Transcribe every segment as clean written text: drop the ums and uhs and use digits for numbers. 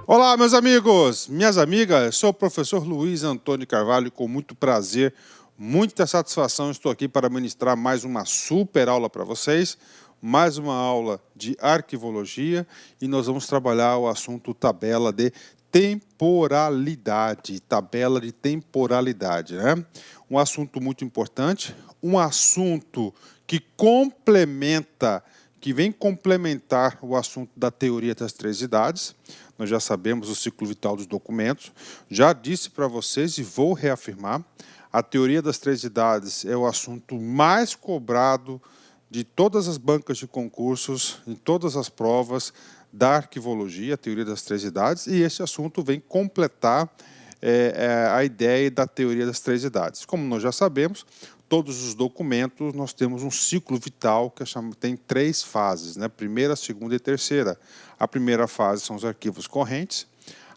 Olá, meus amigos, minhas amigas, sou o professor Luiz Antônio Carvalho e com muito prazer, muita satisfação estou aqui para ministrar mais uma super aula para vocês, mais uma aula de arquivologia e nós vamos trabalhar o assunto tabela de temporalidade, né? Um assunto muito importante, um assunto que vem complementar o assunto da teoria das três idades. Nós já sabemos o ciclo vital dos documentos. Já disse para vocês e vou reafirmar, a teoria das três idades é o assunto mais cobrado de todas as bancas de concursos, em todas as provas da arquivologia, a teoria das três idades, e esse assunto vem completar a ideia da teoria das três idades. Como nós já sabemos, todos os documentos nós temos um ciclo vital que tem três fases, né? Primeira, segunda e terceira. A primeira fase são os arquivos correntes,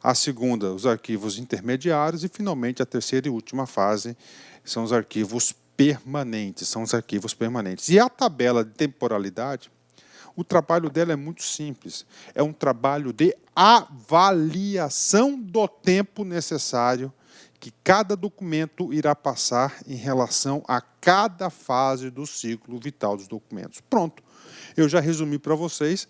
a segunda, os arquivos intermediários e, finalmente, a terceira e última fase são os arquivos permanentes. E a tabela de temporalidade, o trabalho dela é muito simples. É um trabalho de avaliação do tempo necessário que cada documento irá passar em relação a cada fase do ciclo vital dos documentos. Pronto. Eu já resumi para vocês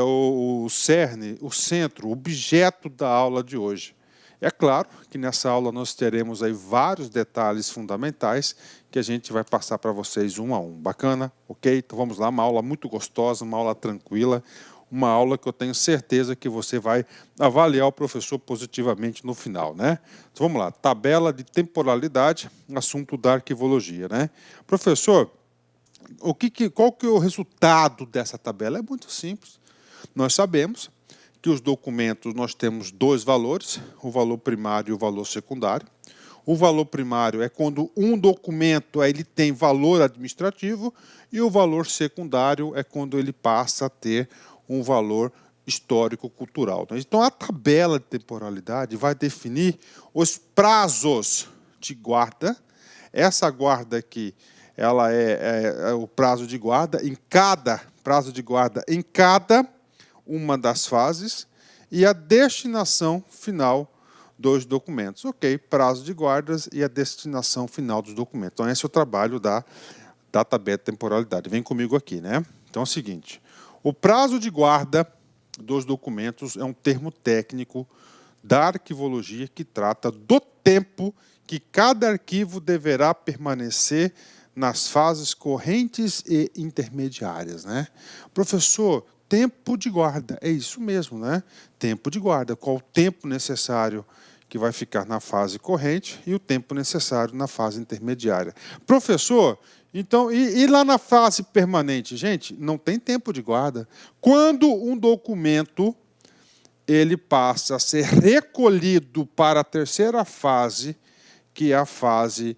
o cerne, o centro, o objeto da aula de hoje. É claro que nessa aula nós teremos aí vários detalhes fundamentais que a gente vai passar para vocês um a um. Bacana? Ok? Então vamos lá, uma aula muito gostosa, uma aula tranquila, uma aula que eu tenho certeza que você vai avaliar o professor positivamente no final, né? Então vamos lá, tabela de temporalidade, assunto da arquivologia, né? Professor, qual que é o resultado dessa tabela? É muito simples. Nós sabemos que os documentos nós temos dois valores, o valor primário e o valor secundário. O valor primário é quando um documento ele tem valor administrativo e o valor secundário é quando ele passa a ter um valor histórico-cultural. Então, a tabela de temporalidade vai definir os prazos de guarda. Essa guarda aqui, ela é o prazo de guarda em cada uma das fases e a destinação final dos documentos. Ok, prazo de guardas e a destinação final dos documentos. Então, esse é o trabalho da tabela de temporalidade. Vem comigo aqui, né? Então, é o seguinte, o prazo de guarda dos documentos é um termo técnico da arquivologia que trata do tempo que cada arquivo deverá permanecer nas fases correntes e intermediárias, né? Professor, tempo de guarda, é isso mesmo, né? Tempo de guarda, qual o tempo necessário que vai ficar na fase corrente e o tempo necessário na fase intermediária. Professor, então, e lá na fase permanente? Gente, não tem tempo de guarda. Quando um documento ele passa a ser recolhido para a terceira fase, que é a fase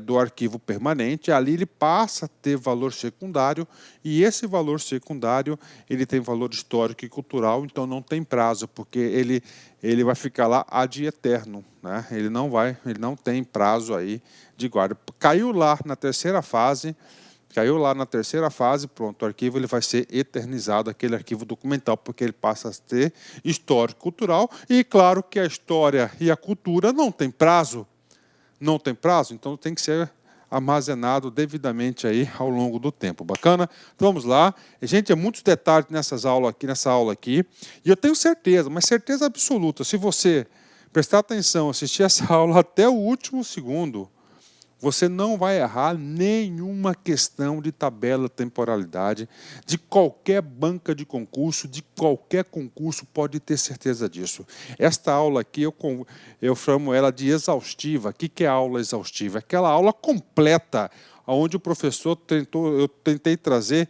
do arquivo permanente, ali ele passa a ter valor secundário, e esse valor secundário ele tem valor histórico e cultural, então não tem prazo, porque ele vai ficar lá ad eterno, né? Ele não tem prazo aí de guarda. Caiu lá na terceira fase, pronto, o arquivo ele vai ser eternizado, aquele arquivo documental, porque ele passa a ter histórico cultural, e claro que a história e a cultura não tem prazo, então tem que ser armazenado devidamente aí ao longo do tempo. Bacana? Então vamos lá. Gente, é muitos detalhes nessa aula aqui, e eu tenho certeza, mas certeza absoluta, se você prestar atenção, assistir essa aula até o último segundo, você não vai errar nenhuma questão de tabela de temporalidade de qualquer banca de concurso, de qualquer concurso, pode ter certeza disso. Esta aula aqui, eu chamo ela de exaustiva. O que é aula exaustiva? Aquela aula completa, onde o professor eu tentei trazer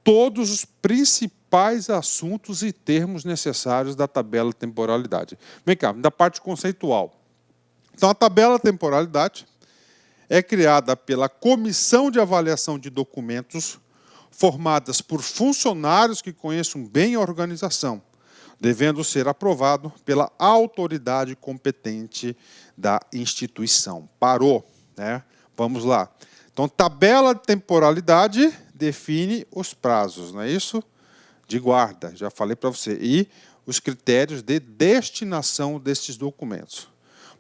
todos os principais assuntos e termos necessários da tabela de temporalidade. Vem cá, da parte conceitual. Então, a tabela de temporalidade é criada pela Comissão de Avaliação de Documentos, formadas por funcionários que conheçam bem a organização, devendo ser aprovado pela autoridade competente da instituição. Parou, né? Vamos lá. Então, tabela de temporalidade define os prazos, não é isso? De guarda, já falei para você. E os critérios de destinação desses documentos.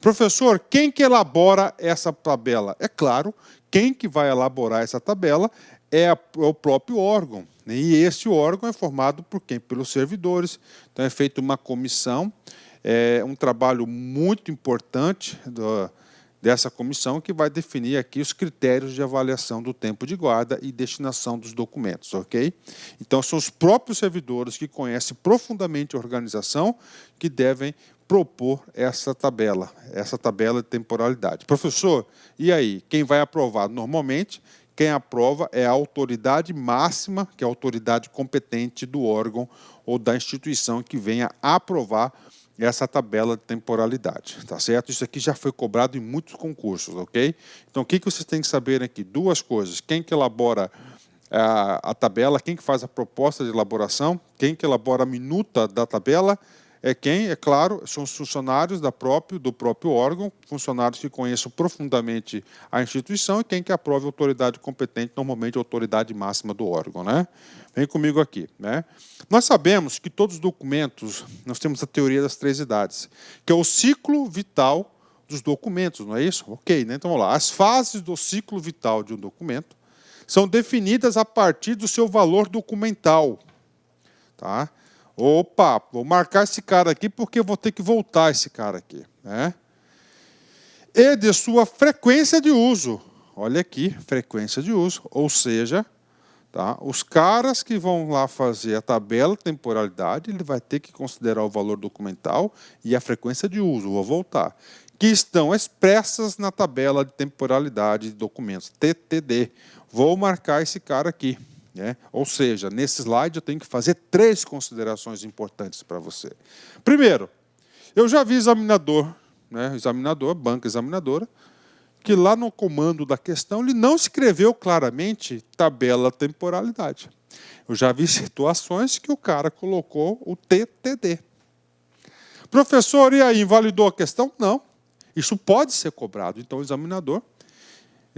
Professor, quem que elabora essa tabela? É claro, quem que vai elaborar essa tabela é o próprio órgão. E esse órgão é formado por quem? Pelos servidores. Então, é feita uma comissão, um trabalho muito importante dessa comissão que vai definir aqui os critérios de avaliação do tempo de guarda e destinação dos documentos, ok? Então, são os próprios servidores que conhecem profundamente a organização que devem propor essa tabela de temporalidade. Professor, e aí? Quem vai aprovar? Normalmente, quem aprova é a autoridade máxima, que é a autoridade competente do órgão ou da instituição que venha a aprovar essa tabela de temporalidade, tá certo? Isso aqui já foi cobrado em muitos concursos, ok? Então, o que vocês têm que saber aqui? Duas coisas. Quem que elabora a tabela, quem que faz a proposta de elaboração, quem que elabora a minuta da tabela, quem, é claro, são os funcionários do próprio órgão, funcionários que conheçam profundamente a instituição, e quem que aprova a autoridade competente, normalmente a autoridade máxima do órgão, né? Vem comigo aqui, né? Nós sabemos que todos os documentos, nós temos a teoria das 3 idades, que é o ciclo vital dos documentos, não é isso? Ok, né? Então, vamos lá. As fases do ciclo vital de um documento são definidas a partir do seu valor documental, tá? Opa, vou marcar esse cara aqui porque eu vou ter que voltar esse cara aqui, né? E de sua frequência de uso. Olha aqui, frequência de uso, ou seja, tá, os caras que vão lá fazer a tabela de temporalidade, ele vai ter que considerar o valor documental e a frequência de uso, vou voltar, que estão expressas na tabela de temporalidade de documentos, TTD. Vou marcar esse cara aqui. Ou seja, nesse slide eu tenho que fazer 3 considerações importantes para você. Primeiro, eu já vi examinador, banca examinadora, que lá no comando da questão ele não escreveu claramente tabela temporalidade. Eu já vi situações que o cara colocou o TTD. Professor, e aí, invalidou a questão? Não. Isso pode ser cobrado. Então, o examinador,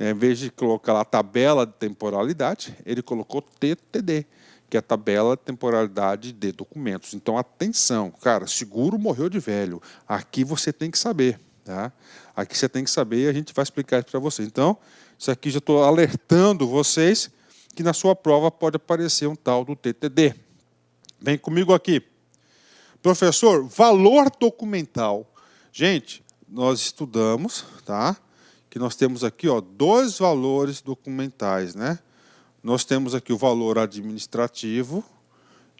em vez de colocar lá a tabela de temporalidade, ele colocou TTD, que é a tabela de temporalidade de documentos. Então, atenção, cara, seguro morreu de velho. Aqui você tem que saber, tá? Aqui você tem que saber e a gente vai explicar isso para você. Então, isso aqui já estou alertando vocês que na sua prova pode aparecer um tal do TTD. Vem comigo aqui. Professor, valor documental. Gente, nós estudamos, tá? Que nós temos aqui, 2 valores documentais, né? Nós temos aqui o valor administrativo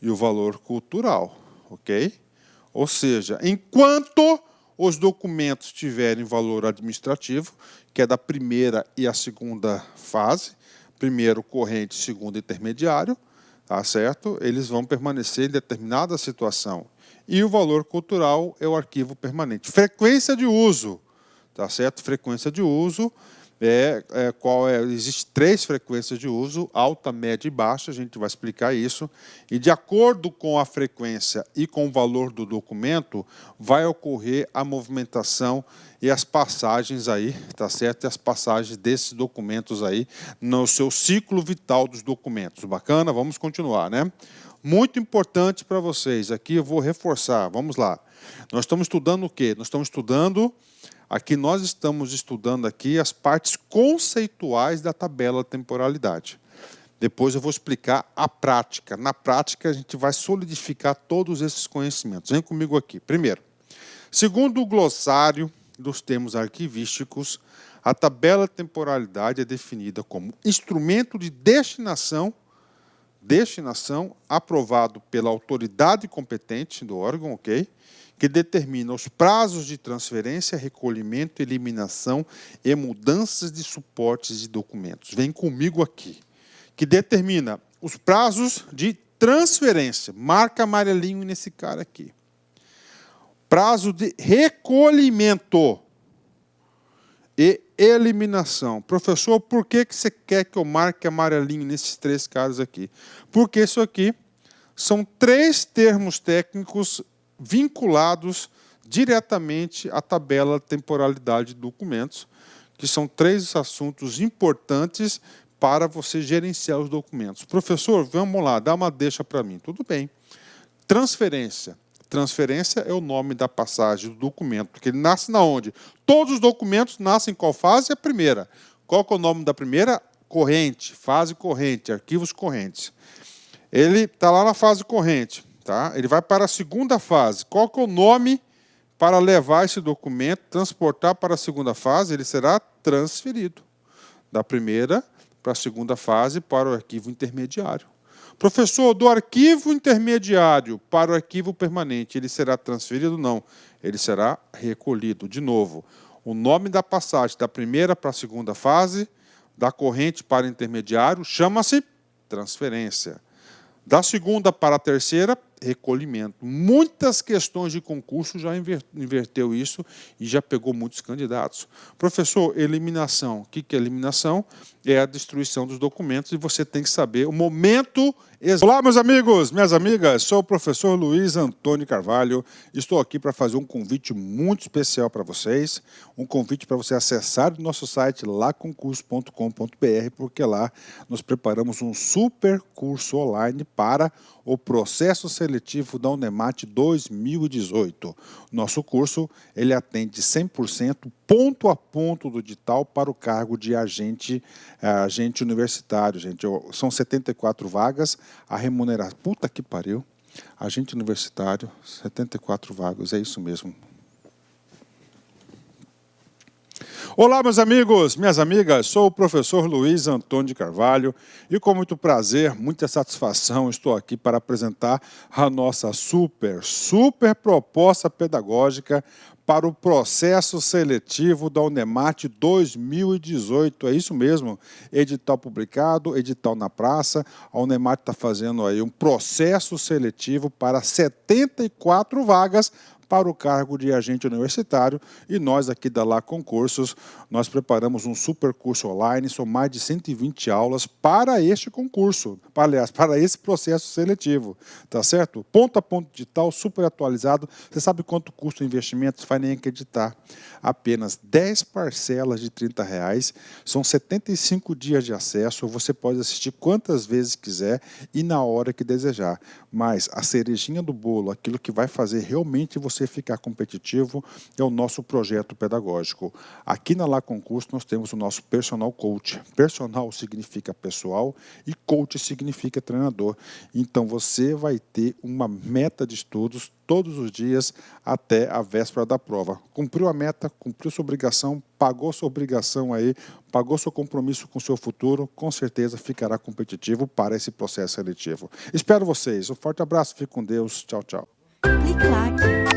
e o valor cultural, ok? Ou seja, enquanto os documentos tiverem valor administrativo, que é da primeira e a segunda fase, primeiro corrente, segundo intermediário, tá certo? Eles vão permanecer em determinada situação. E o valor cultural é o arquivo permanente. Frequência de uso. Tá certo? Frequência de uso, existe 3 frequências de uso, alta, média e baixa, a gente vai explicar isso. E de acordo com a frequência e com o valor do documento, vai ocorrer a movimentação e as passagens aí, tá certo? E as passagens desses documentos aí no seu ciclo vital dos documentos. Bacana? Vamos continuar, né? Muito importante para vocês, aqui eu vou reforçar, vamos lá. Nós estamos estudando o quê? Nós estamos estudando aqui as partes conceituais da tabela de temporalidade. Depois eu vou explicar a prática. Na prática, a gente vai solidificar todos esses conhecimentos. Vem comigo aqui. Primeiro, segundo o glossário dos termos arquivísticos, a tabela de temporalidade é definida como instrumento de destinação aprovado pela autoridade competente do órgão, ok? Que determina os prazos de transferência, recolhimento, eliminação e mudanças de suportes de documentos. Vem comigo aqui. Que determina os prazos de transferência. Marca amarelinho nesse cara aqui. Prazo de recolhimento e eliminação. Professor, por que você quer que eu marque amarelinho nesses 3 caras aqui? Porque isso aqui são 3 termos técnicos vinculados diretamente à tabela de temporalidade de documentos, que são 3 assuntos importantes para você gerenciar os documentos. Professor, vamos lá, dá uma deixa para mim. Tudo bem. Transferência. Transferência é o nome da passagem do documento, porque ele nasce na onde? Todos os documentos nascem em qual fase? A primeira. Qual que é o nome da primeira? Corrente, fase corrente, arquivos correntes. Ele está lá na fase corrente, tá? Ele vai para a segunda fase. Qual que é o nome para levar esse documento, transportar para a segunda fase? Ele será transferido da primeira para a segunda fase para o arquivo intermediário. Professor, do arquivo intermediário para o arquivo permanente, ele será transferido? Não, ele será recolhido. De novo, o nome da passagem da primeira para a segunda fase, da corrente para o intermediário, chama-se transferência. Da segunda para a terceira, recolhimento. Muitas questões de concurso já inverteu isso e já pegou muitos candidatos. Professor, eliminação. O que é eliminação? É a destruição dos documentos e você tem que saber o momento exato. Olá, meus amigos, minhas amigas, sou o professor Luiz Antônio Carvalho. Estou aqui para fazer um convite muito especial para vocês, um convite para você acessar o nosso site laconcurso.com.br, porque lá nós preparamos um super curso online para o processo seletivo da Unemat 2018. Nosso curso, ele atende 100% ponto a ponto do edital para o cargo de agente universitário, gente. São 74 vagas, a remuneração... Puta que pariu! Agente universitário, 74 vagas, é isso mesmo. Olá, meus amigos, minhas amigas, sou o professor Luiz Antônio de Carvalho e com muito prazer, muita satisfação, estou aqui para apresentar a nossa super proposta pedagógica para o processo seletivo da Unemat 2018. É isso mesmo, edital publicado, edital na praça. A Unemat está fazendo aí um processo seletivo para 74 vagas para o cargo de agente universitário, e nós aqui da Lá Concursos, nós preparamos um super curso online, são mais de 120 aulas para este concurso, aliás, para esse processo seletivo, tá certo? Ponto a ponto digital, super atualizado. Você sabe quanto custa o investimento? Você vai nem acreditar. Apenas 10 parcelas de R$30, são 75 dias de acesso, você pode assistir quantas vezes quiser e na hora que desejar. Mas a cerejinha do bolo, aquilo que vai fazer realmente você ficar competitivo, é o nosso projeto pedagógico. Aqui na Lá Concurso nós temos o nosso personal coach. Personal significa pessoal e coach significa treinador. Então você vai ter uma meta de estudos todos os dias até a véspera da prova. Cumpriu a meta, cumpriu sua obrigação, pagou sua obrigação aí, pagou seu compromisso com o seu futuro, com certeza ficará competitivo para esse processo seletivo. Espero vocês. Um forte abraço, fique com Deus. Tchau, tchau. Clique lá.